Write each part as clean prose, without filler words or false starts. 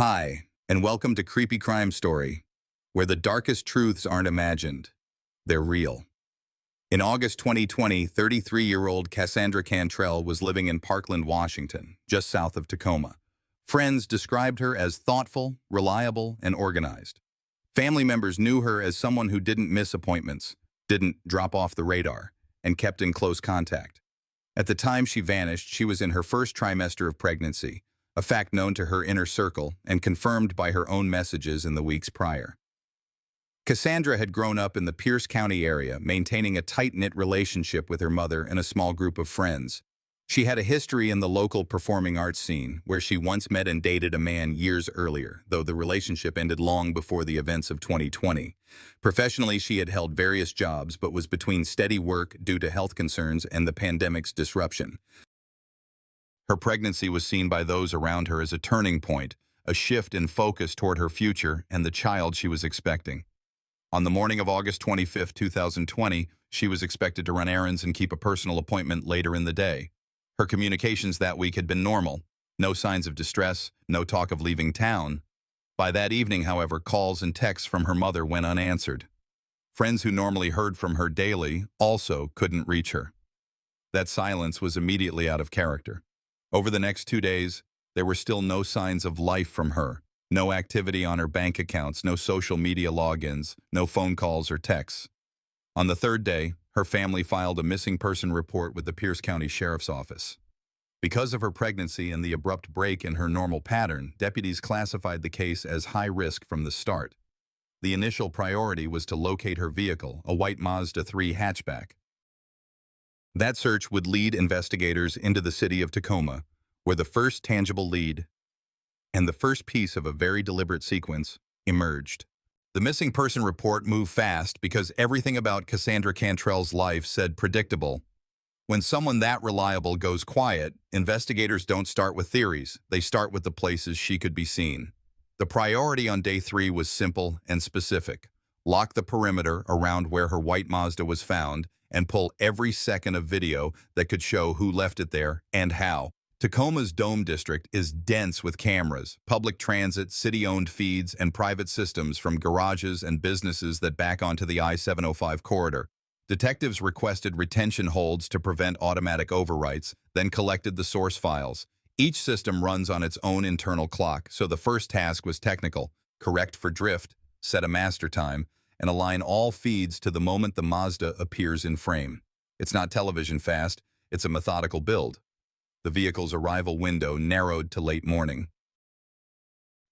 Hi, and welcome to Creepy Crime Story, where the darkest truths aren't imagined, they're real. In August 2020, 33-year-old Cassandra Cantrell was living in Parkland, Washington, just south of Tacoma. Friends described her as thoughtful, reliable, and organized. Family members knew her as someone who didn't miss appointments, didn't drop off the radar, and kept in close contact. At the time she vanished, she was in her first trimester of pregnancy, a fact known to her inner circle and confirmed by her own messages in the weeks prior. Cassandra had grown up in the Pierce County area, maintaining a tight-knit relationship with her mother and a small group of friends. She had a history in the local performing arts scene, where she once met and dated a man years earlier, though the relationship ended long before the events of 2020. Professionally, she had held various jobs, but was between steady work due to health concerns and the pandemic's disruption. Her pregnancy was seen by those around her as a turning point, a shift in focus toward her future and the child she was expecting. On the morning of August 25, 2020, she was expected to run errands and keep a personal appointment later in the day. Her communications that week had been normal. No signs of distress, no talk of leaving town. By that evening, however, calls and texts from her mother went unanswered. Friends who normally heard from her daily also couldn't reach her. That silence was immediately out of character. Over the next 2 days, there were still no signs of life from her. No activity on her bank accounts, no social media logins, no phone calls or texts. On the third day, her family filed a missing person report with the Pierce County Sheriff's Office. Because of her pregnancy and the abrupt break in her normal pattern, deputies classified the case as high risk from the start. The initial priority was to locate her vehicle, a white Mazda 3 hatchback. That search would lead investigators into the city of Tacoma, where the first tangible lead and the first piece of a very deliberate sequence emerged. The missing person report moved fast because everything about Cassandra Cantrell's life said predictable. When someone that reliable goes quiet, investigators don't start with theories, they start with the places she could be seen. The priority on day 3 was simple and specific. Lock the perimeter around where her white Mazda was found and pull every second of video that could show who left it there and how. Tacoma's Dome District is dense with cameras, public transit, city-owned feeds, and private systems from garages and businesses that back onto the I-705 corridor. Detectives requested retention holds to prevent automatic overwrites, then collected the source files. Each system runs on its own internal clock, so the first task was technical: correct for drift, set a master time, and align all feeds to the moment the Mazda appears in frame. It's not television fast, it's a methodical build. The vehicle's arrival window narrowed to late morning.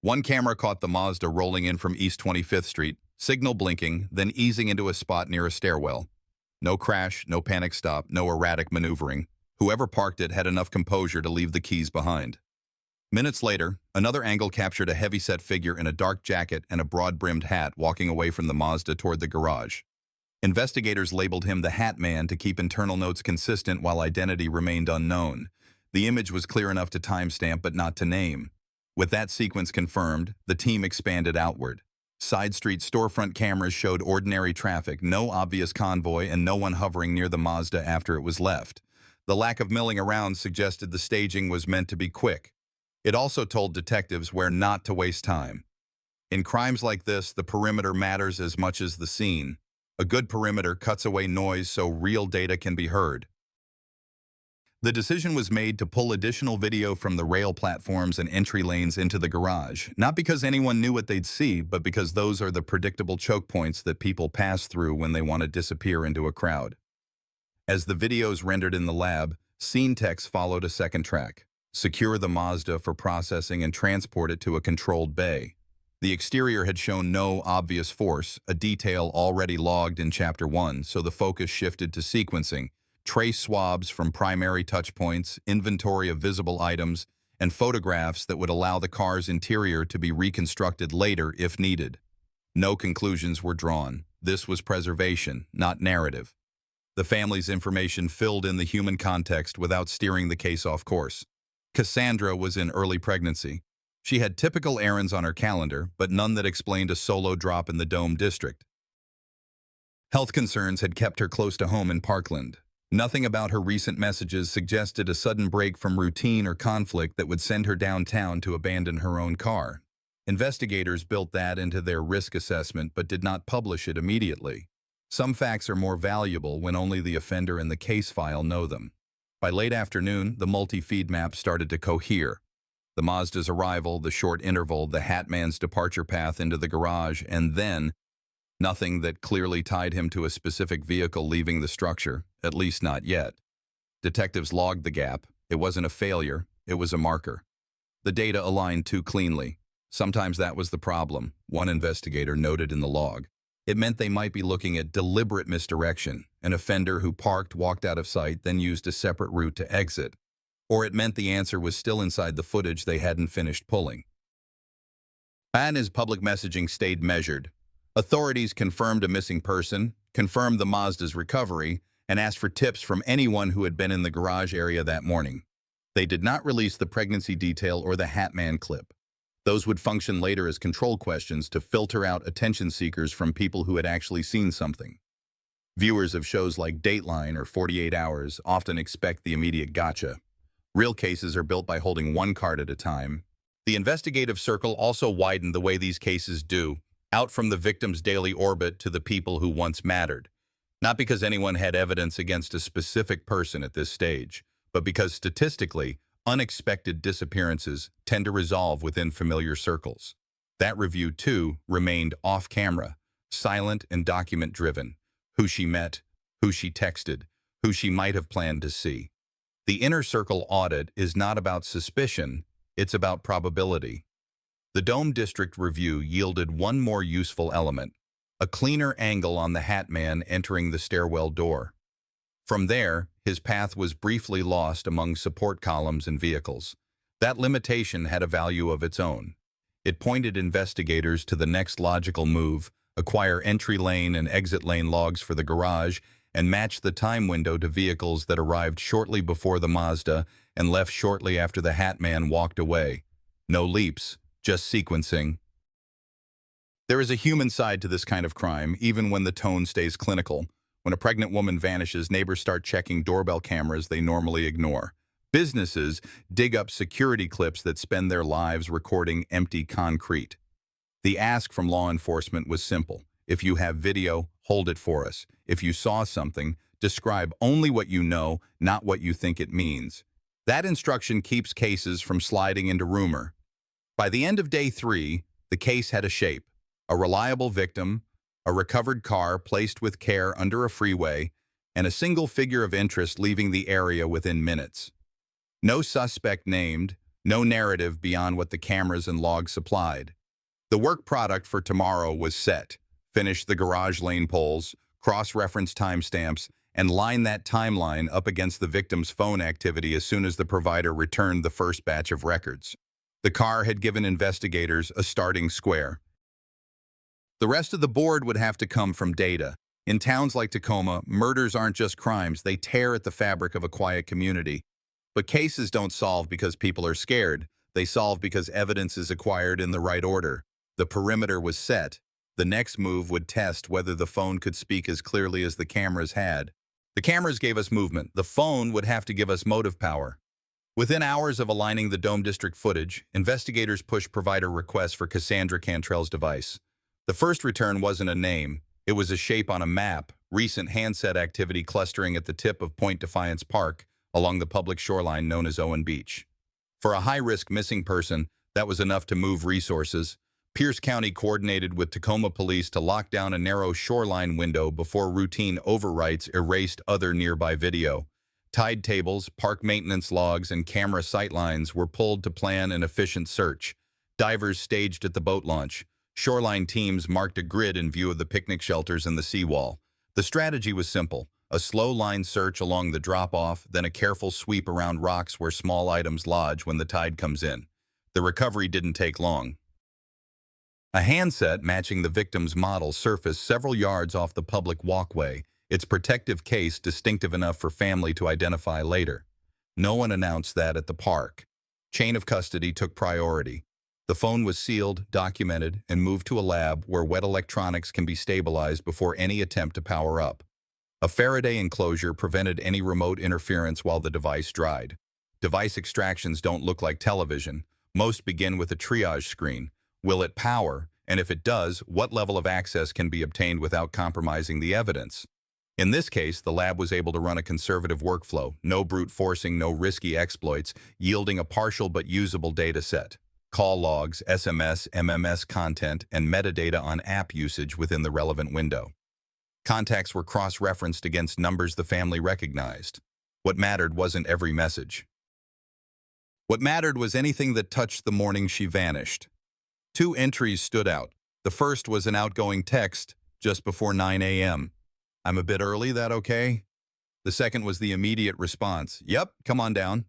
One camera caught the Mazda rolling in from East 25th Street, signal blinking, then easing into a spot near a stairwell. No crash, no panic stop, no erratic maneuvering. Whoever parked it had enough composure to leave the keys behind. Minutes later, another angle captured a heavy-set figure in a dark jacket and a broad-brimmed hat walking away from the Mazda toward the garage. Investigators labeled him the Hat Man to keep internal notes consistent while identity remained unknown. The image was clear enough to timestamp but not to name. With that sequence confirmed, the team expanded outward. Side street storefront cameras showed ordinary traffic, no obvious convoy, and no one hovering near the Mazda after it was left. The lack of milling around suggested the staging was meant to be quick. It also told detectives where not to waste time. In crimes like this, the perimeter matters as much as the scene. A good perimeter cuts away noise so real data can be heard. The decision was made to pull additional video from the rail platforms and entry lanes into the garage, not because anyone knew what they'd see, but because those are the predictable choke points that people pass through when they want to disappear into a crowd. As the videos rendered in the lab, scene techs followed a second track: secure the Mazda for processing and transport it to a controlled bay. The exterior had shown no obvious force, a detail already logged in Chapter 1, so the focus shifted to sequencing: trace swabs from primary touchpoints, inventory of visible items, and photographs that would allow the car's interior to be reconstructed later if needed. No conclusions were drawn. This was preservation, not narrative. The family's information filled in the human context without steering the case off course. Cassandra was in early pregnancy. She had typical errands on her calendar, but none that explained a solo drop in the Dome District. Health concerns had kept her close to home in Parkland. Nothing about her recent messages suggested a sudden break from routine or conflict that would send her downtown to abandon her own car. Investigators built that into their risk assessment but did not publish it immediately. Some facts are more valuable when only the offender and the case file know them. By late afternoon, the multi-feed map started to cohere. The Mazda's arrival, the short interval, the Hat Man's departure path into the garage, and then nothing that clearly tied him to a specific vehicle leaving the structure, at least not yet. Detectives logged the gap. It wasn't a failure, it was a marker. The data aligned too cleanly. Sometimes that was the problem, one investigator noted in the log. It meant they might be looking at deliberate misdirection, an offender who parked, walked out of sight, then used a separate route to exit. Or it meant the answer was still inside the footage they hadn't finished pulling. And his public messaging stayed measured. Authorities confirmed a missing person, confirmed the Mazda's recovery, and asked for tips from anyone who had been in the garage area that morning. They did not release the pregnancy detail or the Hat Man clip. Those would function later as control questions to filter out attention seekers from people who had actually seen something. Viewers of shows like Dateline or 48 Hours often expect the immediate gotcha. Real cases are built by holding one card at a time. The investigative circle also widened the way these cases do, out from the victim's daily orbit to the people who once mattered. Not because anyone had evidence against a specific person at this stage, but because statistically, unexpected disappearances tend to resolve within familiar circles. That review, too, remained off-camera, silent and document-driven. Who she met, who she texted, who she might have planned to see. The inner circle audit is not about suspicion, it's about probability. The Dome District review yielded one more useful element, a cleaner angle on the Hat Man entering the stairwell door. From there, his path was briefly lost among support columns and vehicles. That limitation had a value of its own. It pointed investigators to the next logical move, acquire entry lane and exit lane logs for the garage, and match the time window to vehicles that arrived shortly before the Mazda and left shortly after the Hat Man walked away. No leaps, just sequencing. There is a human side to this kind of crime, even when the tone stays clinical. When a pregnant woman vanishes, neighbors start checking doorbell cameras they normally ignore. Businesses dig up security clips that spend their lives recording empty concrete. The ask from law enforcement was simple. If you have video, hold it for us. If you saw something, describe only what you know, not what you think it means. That instruction keeps cases from sliding into rumor. By the end of day 3, the case had a shape. A reliable victim, a recovered car placed with care under a freeway, and a single figure of interest leaving the area within minutes. No suspect named, no narrative beyond what the cameras and logs supplied. The work product for tomorrow was set. Finish the garage lane polls, cross-reference timestamps, and line that timeline up against the victim's phone activity as soon as the provider returned the first batch of records. The car had given investigators a starting square. The rest of the board would have to come from data. In towns like Tacoma, murders aren't just crimes, they tear at the fabric of a quiet community. But cases don't solve because people are scared. They solve because evidence is acquired in the right order. The perimeter was set. The next move would test whether the phone could speak as clearly as the cameras had. The cameras gave us movement. The phone would have to give us motive power. Within hours of aligning the Dome District footage, investigators pushed provider requests for Cassandra Cantrell's device. The first return wasn't a name. It was a shape on a map, recent handset activity clustering at the tip of Point Defiance Park along the public shoreline known as Owen Beach. For a high-risk missing person, that was enough to move resources. Pierce County coordinated with Tacoma police to lock down a narrow shoreline window before routine overwrites erased other nearby video. Tide tables, park maintenance logs, and camera sightlines were pulled to plan an efficient search. Divers staged at the boat launch. Shoreline teams marked a grid in view of the picnic shelters and the seawall. The strategy was simple. A slow line search along the drop-off, then a careful sweep around rocks where small items lodge when the tide comes in. The recovery didn't take long. A handset matching the victim's model surfaced several yards off the public walkway, its protective case distinctive enough for family to identify later. No one announced that at the park. Chain of custody took priority. The phone was sealed, documented, and moved to a lab where wet electronics can be stabilized before any attempt to power up. A Faraday enclosure prevented any remote interference while the device dried. Device extractions don't look like television. Most begin with a triage screen, Will it power? And if it does, what level of access can be obtained without compromising the evidence? In this case, the lab was able to run a conservative workflow, no brute forcing, no risky exploits, yielding a partial but usable data set. Call logs, SMS, MMS content, and metadata on app usage within the relevant window. Contacts were cross-referenced against numbers the family recognized. What mattered wasn't every message. What mattered was anything that touched the morning she vanished. Two entries stood out. The first was an outgoing text just before 9 a.m. "I'm a bit early, that okay?" The second was the immediate response, "Yep, come on down."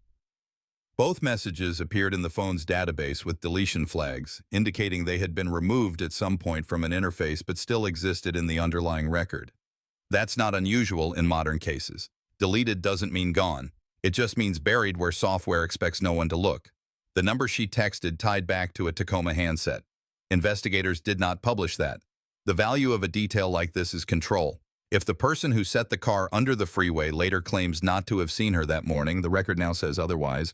Both messages appeared in the phone's database with deletion flags, indicating they had been removed at some point from an interface but still existed in the underlying record. That's not unusual in modern cases. Deleted doesn't mean gone. It just means buried where software expects no one to look. The number she texted tied back to a Tacoma handset. Investigators did not publish that. The value of a detail like this is control. If the person who set the car under the freeway later claims not to have seen her that morning, the record now says otherwise.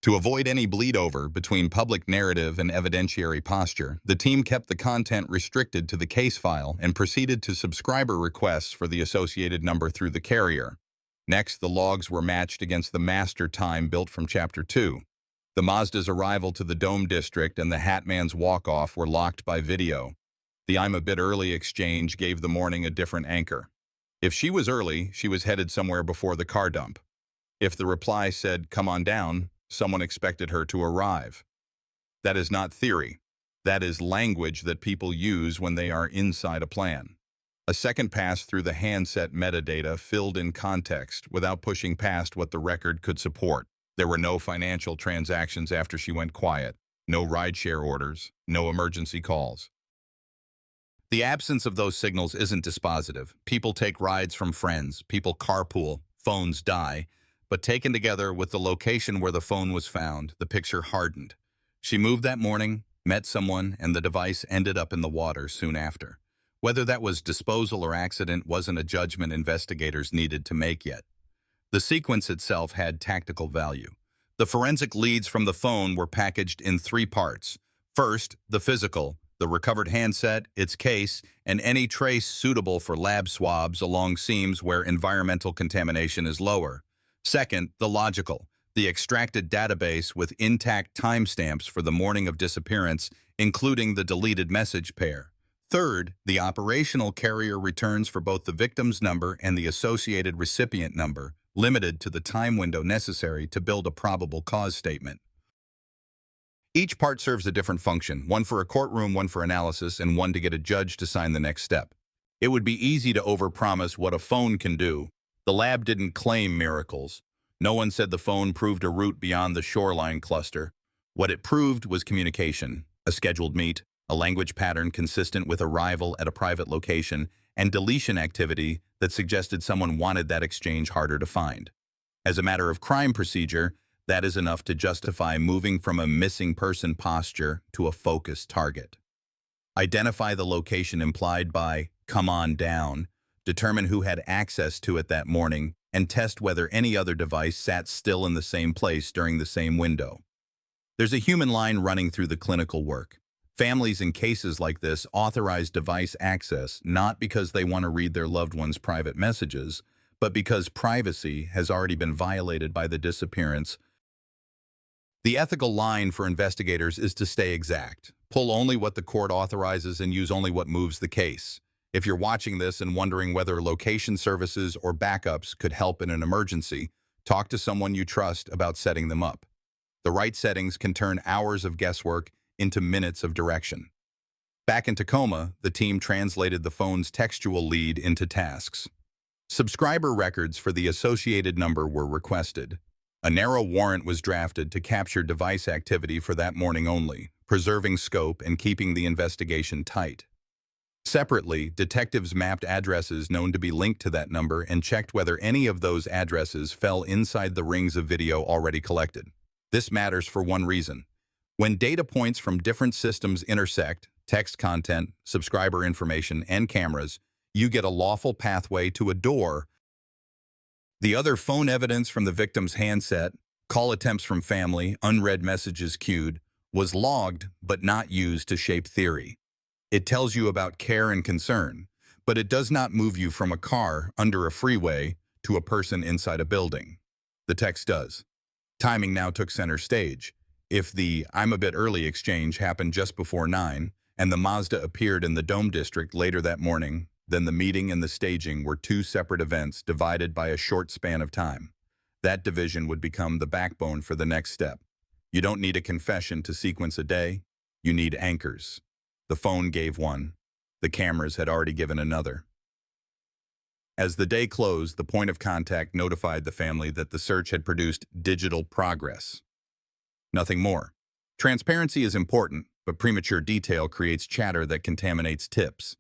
To avoid any bleed over between public narrative and evidentiary posture, the team kept the content restricted to the case file and proceeded to subscriber requests for the associated number through the carrier. Next, the logs were matched against the master time built from Chapter 2. The Mazda's arrival to the Dome District and the Hatman's walk-off were locked by video. The "I'm a bit early" exchange gave the morning a different anchor. If she was early, she was headed somewhere before the car dump. If the reply said, "Come on down," someone expected her to arrive. That is not theory. That is language that people use when they are inside a plan. A second pass through the handset metadata filled in context without pushing past what the record could support. There were no financial transactions after she went quiet, no rideshare orders, no emergency calls. The absence of those signals isn't dispositive. People take rides from friends, people carpool, phones die. But taken together with the location where the phone was found, the picture hardened. She moved that morning, met someone, and the device ended up in the water soon after. Whether that was disposal or accident wasn't a judgment investigators needed to make yet. The sequence itself had tactical value. The forensic leads from the phone were packaged in 3 parts. First, the physical, the recovered handset, its case, and any trace suitable for lab swabs along seams where environmental contamination is lower. Second, the logical, the extracted database with intact timestamps for the morning of disappearance, including the deleted message pair. Third, the operational carrier returns for both the victim's number and the associated recipient number, limited to the time window necessary to build a probable cause statement. Each part serves a different function, one for a courtroom, one for analysis, and one to get a judge to sign the next step. It would be easy to overpromise what a phone can do. The lab didn't claim miracles. No one said the phone proved a route beyond the shoreline cluster. What it proved was communication, a scheduled meet, a language pattern consistent with arrival at a private location, and deletion activity that suggested someone wanted that exchange harder to find. As a matter of crime procedure, that is enough to justify moving from a missing person posture to a focused target. Identify the location implied by "come on down," determine who had access to it that morning, and test whether any other device sat still in the same place during the same window. There's a human line running through the clinical work. Families in cases like this authorize device access not because they want to read their loved one's private messages, but because privacy has already been violated by the disappearance. The ethical line for investigators is to stay exact. Pull only what the court authorizes and use only what moves the case. If you're watching this and wondering whether location services or backups could help in an emergency, talk to someone you trust about setting them up. The right settings can turn hours of guesswork into minutes of direction. Back in Tacoma, the team translated the phone's textual lead into tasks. Subscriber records for the associated number were requested. A narrow warrant was drafted to capture device activity for that morning only, preserving scope and keeping the investigation tight. Separately, detectives mapped addresses known to be linked to that number and checked whether any of those addresses fell inside the rings of video already collected. This matters for one reason. When data points from different systems intersect, text content, subscriber information, and cameras, you get a lawful pathway to a door. The other phone evidence from the victim's handset, call attempts from family, unread messages queued, was logged but not used to shape theory. It tells you about care and concern, but it does not move you from a car under a freeway to a person inside a building. The text does. Timing now took center stage. If the "I'm a bit early" exchange happened just before 9, and the Mazda appeared in the Dome District later that morning, then the meeting and the staging were two separate events divided by a short span of time. That division would become the backbone for the next step. You don't need a confession to sequence a day. You need anchors. The phone gave one. The cameras had already given another. As the day closed, the point of contact notified the family that the search had produced digital progress. Nothing more. Transparency is important, but premature detail creates chatter that contaminates tips.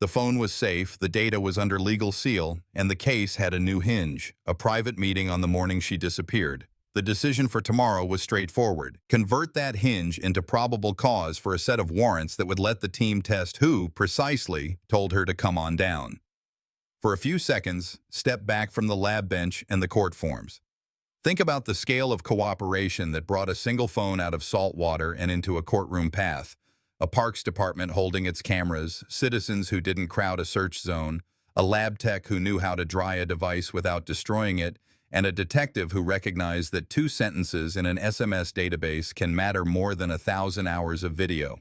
The phone was safe, the data was under legal seal, and the case had a new hinge, a private meeting on the morning she disappeared. The decision for tomorrow was straightforward. Convert that hinge into probable cause for a set of warrants that would let the team test who, precisely, told her to come on down. For a few seconds, step back from the lab bench and the court forms. Think about the scale of cooperation that brought a single phone out of salt water and into a courtroom path. A parks department holding its cameras, citizens who didn't crowd a search zone, a lab tech who knew how to dry a device without destroying it, and a detective who recognized that 2 sentences in an SMS database can matter more than 1,000 hours of video.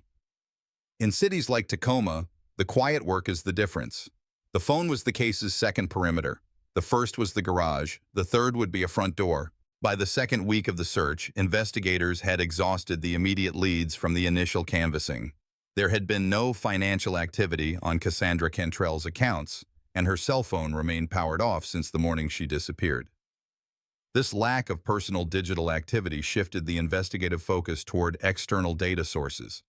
In cities like Tacoma, the quiet work is the difference. The phone was the case's second perimeter. The first was the garage. The third would be a front door. By the second week of the search, investigators had exhausted the immediate leads from the initial canvassing. There had been no financial activity on Cassandra Cantrell's accounts, and her cell phone remained powered off since the morning she disappeared. This lack of personal digital activity shifted the investigative focus toward external data sources,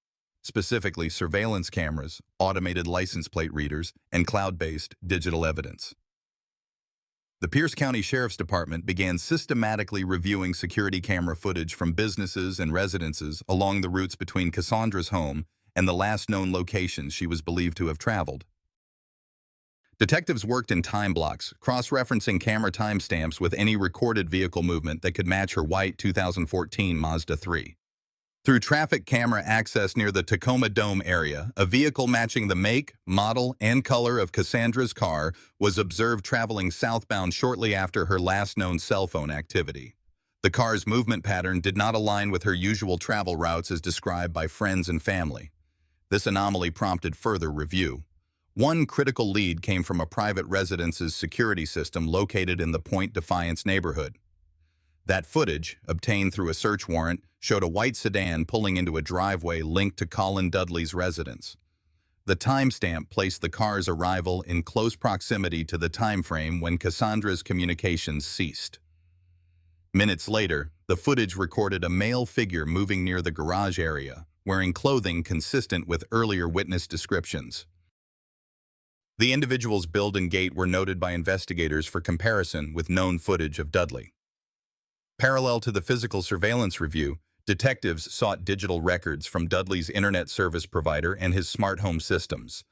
specifically surveillance cameras, automated license plate readers, and cloud-based digital evidence. The Pierce County Sheriff's Department began systematically reviewing security camera footage from businesses and residences along the routes between Cassandra's home and the last known locations she was believed to have traveled. Detectives worked in time blocks, cross-referencing camera timestamps with any recorded vehicle movement that could match her white 2014 Mazda 3. Through traffic camera access near the Tacoma Dome area, a vehicle matching the make, model, and color of Cassandra's car was observed traveling southbound shortly after her last known cell phone activity. The car's movement pattern did not align with her usual travel routes as described by friends and family. This anomaly prompted further review. One critical lead came from a private residence's security system located in the Point Defiance neighborhood. That footage, obtained through a search warrant, showed a white sedan pulling into a driveway linked to Colin Dudley's residence. The timestamp placed the car's arrival in close proximity to the time frame when Cassandra's communications ceased. Minutes later, the footage recorded a male figure moving near the garage area, wearing clothing consistent with earlier witness descriptions. The individual's build and gait were noted by investigators for comparison with known footage of Dudley. Parallel to the physical surveillance review, detectives sought digital records from Dudley's internet service provider and his smart home systems.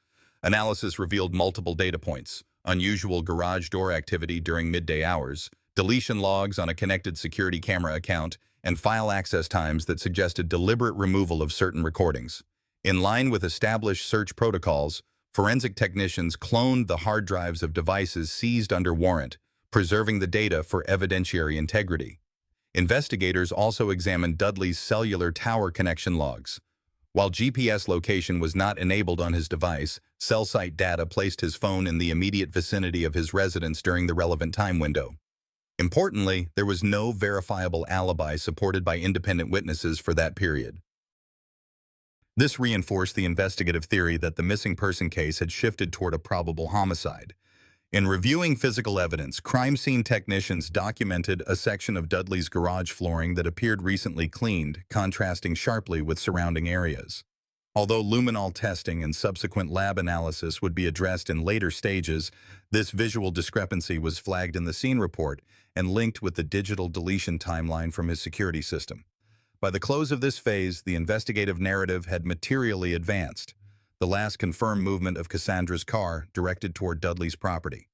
Analysis revealed multiple data points: unusual garage door activity during midday hours, deletion logs on a connected security camera account, and file access times that suggested deliberate removal of certain recordings. In line with established search protocols, forensic technicians cloned the hard drives of devices seized under warrant, preserving the data for evidentiary integrity. Investigators also examined Dudley's cellular tower connection logs. While GPS location was not enabled on his device, cell site data placed his phone in the immediate vicinity of his residence during the relevant time window. Importantly, there was no verifiable alibi supported by independent witnesses for that period. This reinforced the investigative theory that the missing person case had shifted toward a probable homicide. In reviewing physical evidence, crime scene technicians documented a section of Dudley's garage flooring that appeared recently cleaned, contrasting sharply with surrounding areas. Although luminol testing and subsequent lab analysis would be addressed in later stages, this visual discrepancy was flagged in the scene report and linked with the digital deletion timeline from his security system. By the close of this phase, the investigative narrative had materially advanced. The last confirmed movement of Cassandra's car directed toward Dudley's property.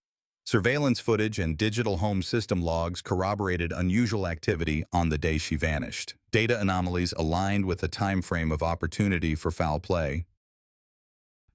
Surveillance footage and digital home system logs corroborated unusual activity on the day she vanished. Data anomalies aligned with the time frame of opportunity for foul play.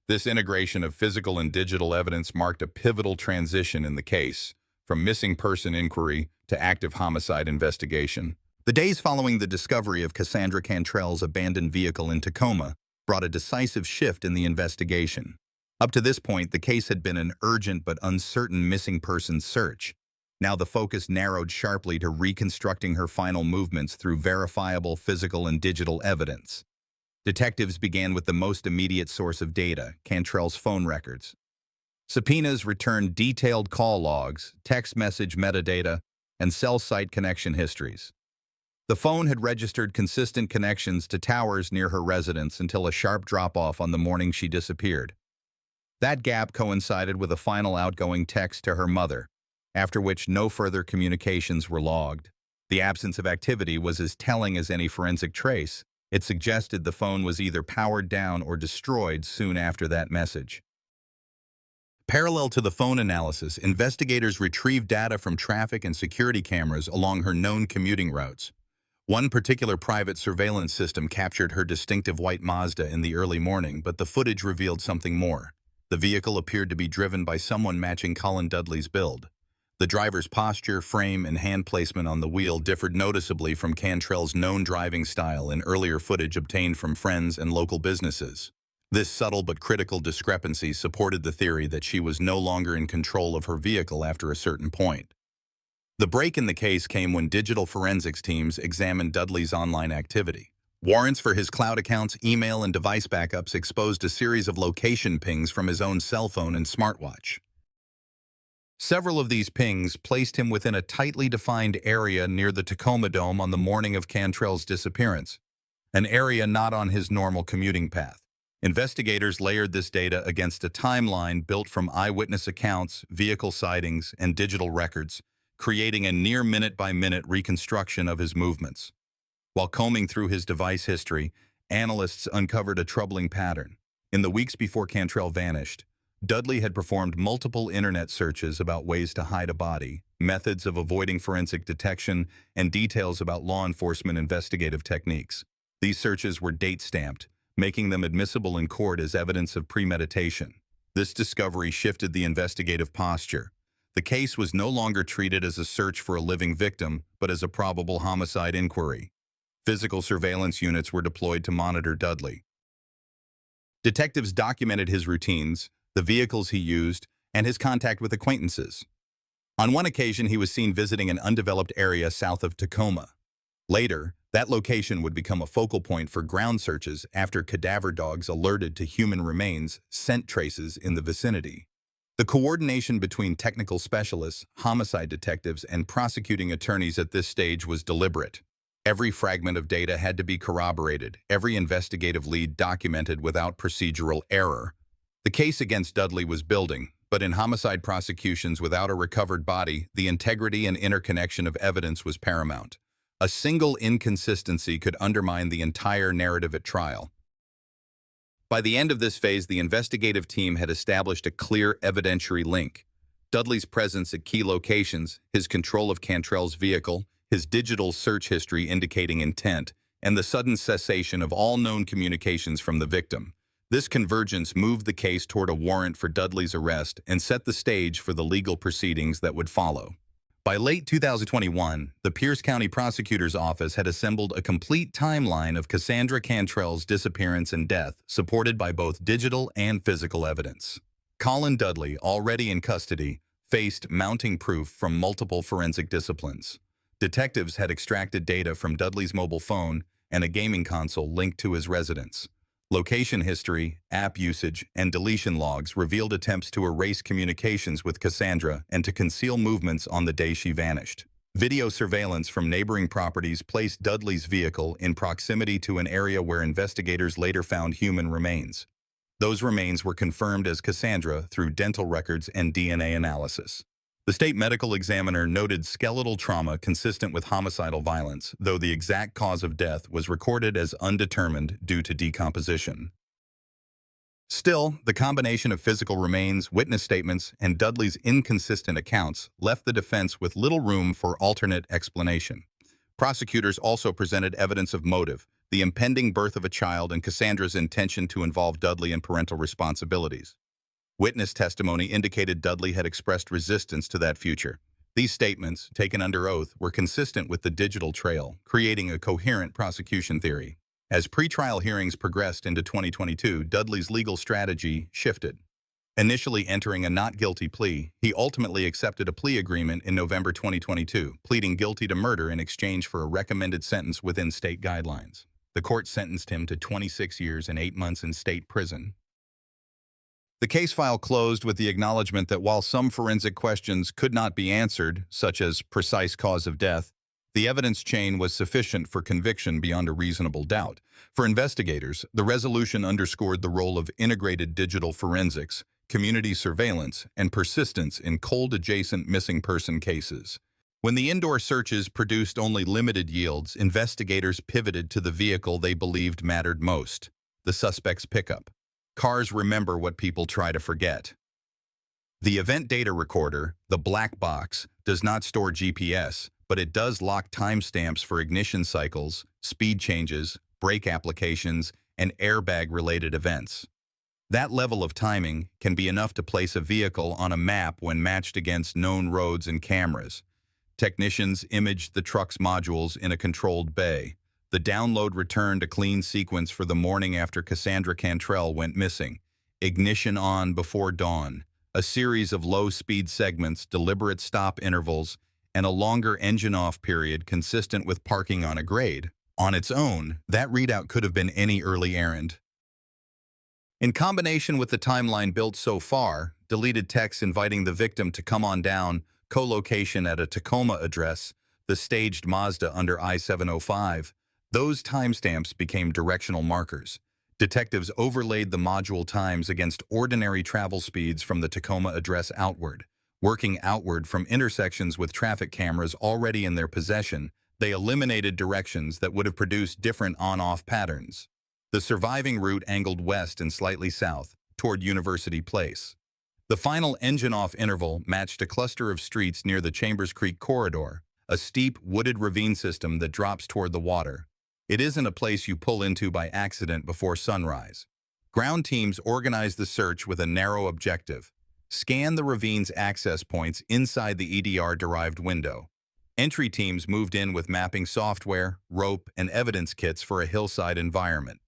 This integration of physical and digital evidence marked a pivotal transition in the case, from missing person inquiry to active homicide investigation. The days following the discovery of Cassandra Cantrell's abandoned vehicle in Tacoma brought a decisive shift in the investigation. Up to this point, the case had been an urgent but uncertain missing persons search. Now the focus narrowed sharply to reconstructing her final movements through verifiable physical and digital evidence. Detectives began with the most immediate source of data, Cantrell's phone records. Subpoenas returned detailed call logs, text message metadata, and cell site connection histories. The phone had registered consistent connections to towers near her residence until a sharp drop-off on the morning she disappeared. That gap coincided with a final outgoing text to her mother, after which no further communications were logged. The absence of activity was as telling as any forensic trace. It suggested the phone was either powered down or destroyed soon after that message. Parallel to the phone analysis, investigators retrieved data from traffic and security cameras along her known commuting routes. One particular private surveillance system captured her distinctive white Mazda in the early morning, but the footage revealed something more. The vehicle appeared to be driven by someone matching Colin Dudley's build. The driver's posture, frame, and hand placement on the wheel differed noticeably from Cantrell's known driving style in earlier footage obtained from friends and local businesses. This subtle but critical discrepancy supported the theory that she was no longer in control of her vehicle after a certain point. The break in the case came when digital forensics teams examined Dudley's online activity. Warrants for his cloud accounts, email, and device backups exposed a series of location pings from his own cell phone and smartwatch. Several of these pings placed him within a tightly defined area near the Tacoma Dome on the morning of Cantrell's disappearance, an area not on his normal commuting path. Investigators layered this data against a timeline built from eyewitness accounts, vehicle sightings, and digital records, creating a near minute-by-minute reconstruction of his movements. While combing through his device history, analysts uncovered a troubling pattern. In the weeks before Cantrell vanished, Dudley had performed multiple internet searches about ways to hide a body, methods of avoiding forensic detection, and details about law enforcement investigative techniques. These searches were date-stamped, making them admissible in court as evidence of premeditation. This discovery shifted the investigative posture. The case was no longer treated as a search for a living victim, but as a probable homicide inquiry. Physical surveillance units were deployed to monitor Dudley. Detectives documented his routines, the vehicles he used, and his contact with acquaintances. On one occasion, he was seen visiting an undeveloped area south of Tacoma. Later, that location would become a focal point for ground searches after cadaver dogs alerted to human remains, scent traces in the vicinity. The coordination between technical specialists, homicide detectives, and prosecuting attorneys at this stage was deliberate. Every fragment of data had to be corroborated, every investigative lead documented without procedural error. The case against Dudley was building, but in homicide prosecutions without a recovered body, the integrity and interconnection of evidence was paramount. A single inconsistency could undermine the entire narrative at trial. By the end of this phase, the investigative team had established a clear evidentiary link. Dudley's presence at key locations, his control of Cantrell's vehicle, his digital search history indicating intent, and the sudden cessation of all known communications from the victim. This convergence moved the case toward a warrant for Dudley's arrest and set the stage for the legal proceedings that would follow. By late 2021, the Pierce County Prosecutor's Office had assembled a complete timeline of Cassandra Cantrell's disappearance and death, supported by both digital and physical evidence. Colin Dudley, already in custody, faced mounting proof from multiple forensic disciplines. Detectives had extracted data from Dudley's mobile phone and a gaming console linked to his residence. Location history, app usage, and deletion logs revealed attempts to erase communications with Cassandra and to conceal movements on the day she vanished. Video surveillance from neighboring properties placed Dudley's vehicle in proximity to an area where investigators later found human remains. Those remains were confirmed as Cassandra through dental records and DNA analysis. The state medical examiner noted skeletal trauma consistent with homicidal violence, though the exact cause of death was recorded as undetermined due to decomposition. Still, the combination of physical remains, witness statements, and Dudley's inconsistent accounts left the defense with little room for alternate explanation. Prosecutors also presented evidence of motive, the impending birth of a child and Cassandra's intention to involve Dudley in parental responsibilities. Witness testimony indicated Dudley had expressed resistance to that future. These statements, taken under oath, were consistent with the digital trail, creating a coherent prosecution theory. As pretrial hearings progressed into 2022, Dudley's legal strategy shifted. Initially entering a not guilty plea, he ultimately accepted a plea agreement in November 2022, pleading guilty to murder in exchange for a recommended sentence within state guidelines. The court sentenced him to 26 years and 8 months in state prison. The case file closed with the acknowledgement that while some forensic questions could not be answered, such as precise cause of death, the evidence chain was sufficient for conviction beyond a reasonable doubt. For investigators, the resolution underscored the role of integrated digital forensics, community surveillance, and persistence in cold-adjacent missing person cases. When the indoor searches produced only limited yields, investigators pivoted to the vehicle they believed mattered most: the suspect's pickup. Cars remember what people try to forget. The event data recorder, the black box, does not store GPS, but it does lock timestamps for ignition cycles, speed changes, brake applications, and airbag-related events. That level of timing can be enough to place a vehicle on a map when matched against known roads and cameras. Technicians imaged the truck's modules in a controlled bay. The download returned a clean sequence for the morning after Cassandra Cantrell went missing. Ignition on before dawn, a series of low-speed segments, deliberate stop intervals, and a longer engine-off period consistent with parking on a grade. On its own, that readout could have been any early errand. In combination with the timeline built so far, deleted texts inviting the victim to come on down, co-location at a Tacoma address, the staged Mazda under I-705, those timestamps became directional markers. Detectives overlaid the module times against ordinary travel speeds from the Tacoma address outward. Working outward from intersections with traffic cameras already in their possession, they eliminated directions that would have produced different on-off patterns. The surviving route angled west and slightly south, toward University Place. The final engine-off interval matched a cluster of streets near the Chambers Creek corridor, a steep, wooded ravine system that drops toward the water. It isn't a place you pull into by accident before sunrise. Ground teams organized the search with a narrow objective: scan the ravine's access points inside the EDR-derived window. Entry teams moved in with mapping software, rope, and evidence kits for a hillside environment.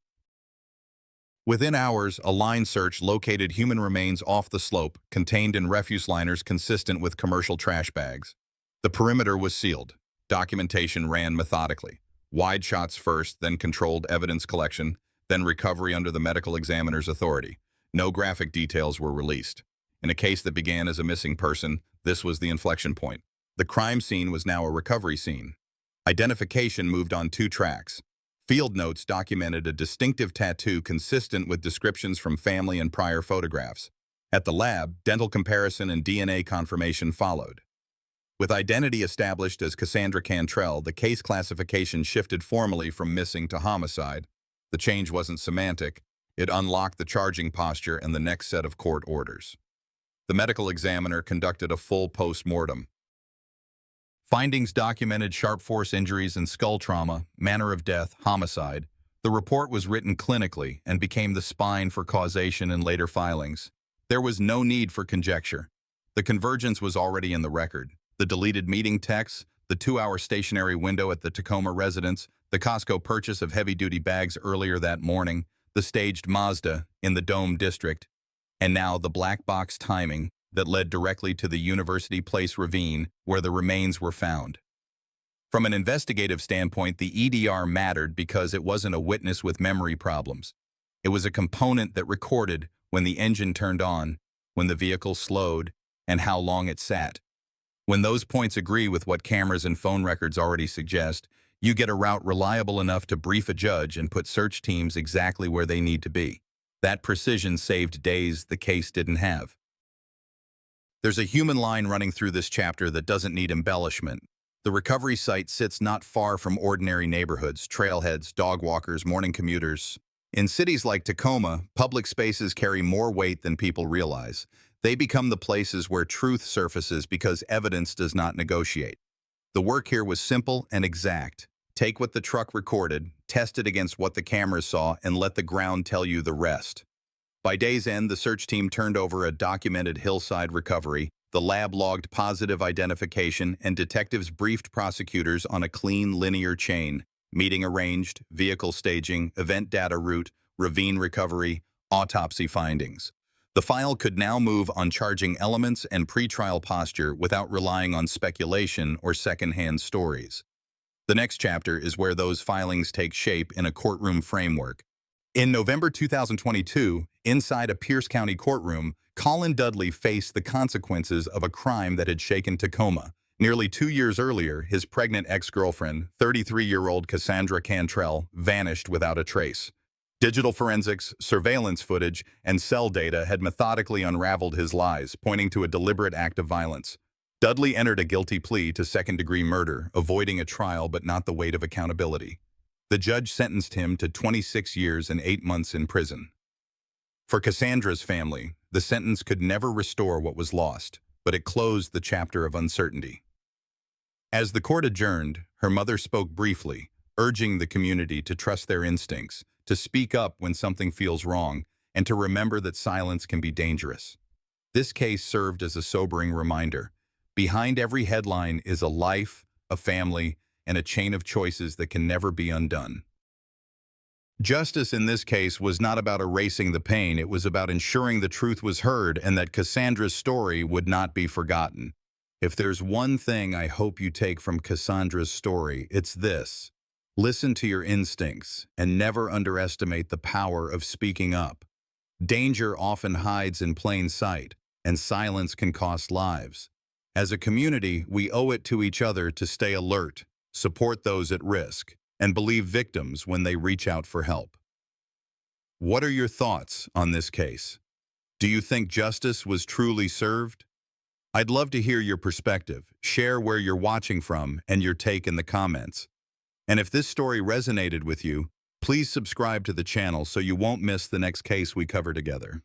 Within hours, a line search located human remains off the slope, contained in refuse liners consistent with commercial trash bags. The perimeter was sealed. Documentation ran methodically. Wide shots first, then controlled evidence collection, then recovery under the medical examiner's authority. No graphic details were released. In a case that began as a missing person, this was the inflection point. The crime scene was now a recovery scene. Identification moved on 2 tracks. Field notes documented a distinctive tattoo consistent with descriptions from family and prior photographs. At the lab, dental comparison and DNA confirmation followed. With identity established as Cassandra Cantrell, the case classification shifted formally from missing to homicide. The change wasn't semantic. It unlocked the charging posture and the next set of court orders. The medical examiner conducted a full post-mortem. Findings documented sharp force injuries and skull trauma, manner of death, homicide. The report was written clinically and became the spine for causation in later filings. There was no need for conjecture. The convergence was already in the record. The deleted meeting texts, the 2-hour stationary window at the Tacoma residence, the Costco purchase of heavy-duty bags earlier that morning, the staged Mazda in the Dome district, and now the black box timing that led directly to the University Place ravine where the remains were found. From an investigative standpoint, the EDR mattered because it wasn't a witness with memory problems. It was a component that recorded when the engine turned on, when the vehicle slowed, and how long it sat. When those points agree with what cameras and phone records already suggest, you get a route reliable enough to brief a judge and put search teams exactly where they need to be. That precision saved days the case didn't have. There's a human line running through this chapter that doesn't need embellishment. The recovery site sits not far from ordinary neighborhoods, trailheads, dog walkers, morning commuters. In cities like Tacoma, public spaces carry more weight than people realize. They become the places where truth surfaces because evidence does not negotiate. The work here was simple and exact. Take what the truck recorded, test it against what the cameras saw, and let the ground tell you the rest. By day's end, the search team turned over a documented hillside recovery, the lab logged positive identification, and detectives briefed prosecutors on a clean, linear chain: meeting arranged, vehicle staging, event data route, ravine recovery, autopsy findings. The file could now move on charging elements and pretrial posture without relying on speculation or second-hand stories. The next chapter is where those filings take shape in a courtroom framework. In November 2022, inside a Pierce County courtroom, Colin Dudley faced the consequences of a crime that had shaken Tacoma. Nearly 2 years earlier, his pregnant ex-girlfriend, 33-year-old Cassandra Cantrell, vanished without a trace. Digital forensics, surveillance footage, and cell data had methodically unraveled his lies, pointing to a deliberate act of violence. Dudley entered a guilty plea to second-degree murder, avoiding a trial but not the weight of accountability. The judge sentenced him to 26 years and 8 months in prison. For Cassandra's family, the sentence could never restore what was lost, but it closed the chapter of uncertainty. As the court adjourned, her mother spoke briefly, urging the community to trust their instincts, to speak up when something feels wrong, and to remember that silence can be dangerous. This case served as a sobering reminder. Behind every headline is a life, a family, and a chain of choices that can never be undone. Justice in this case was not about erasing the pain, it was about ensuring the truth was heard and that Cassandra's story would not be forgotten. If there's one thing I hope you take from Cassandra's story, it's this: listen to your instincts and never underestimate the power of speaking up. Danger often hides in plain sight, and silence can cost lives. As a community, we owe it to each other to stay alert, support those at risk, and believe victims when they reach out for help. What are your thoughts on this case? Do you think justice was truly served? I'd love to hear your perspective. Share where you're watching from and your take in the comments. And if this story resonated with you, please subscribe to the channel so you won't miss the next case we cover together.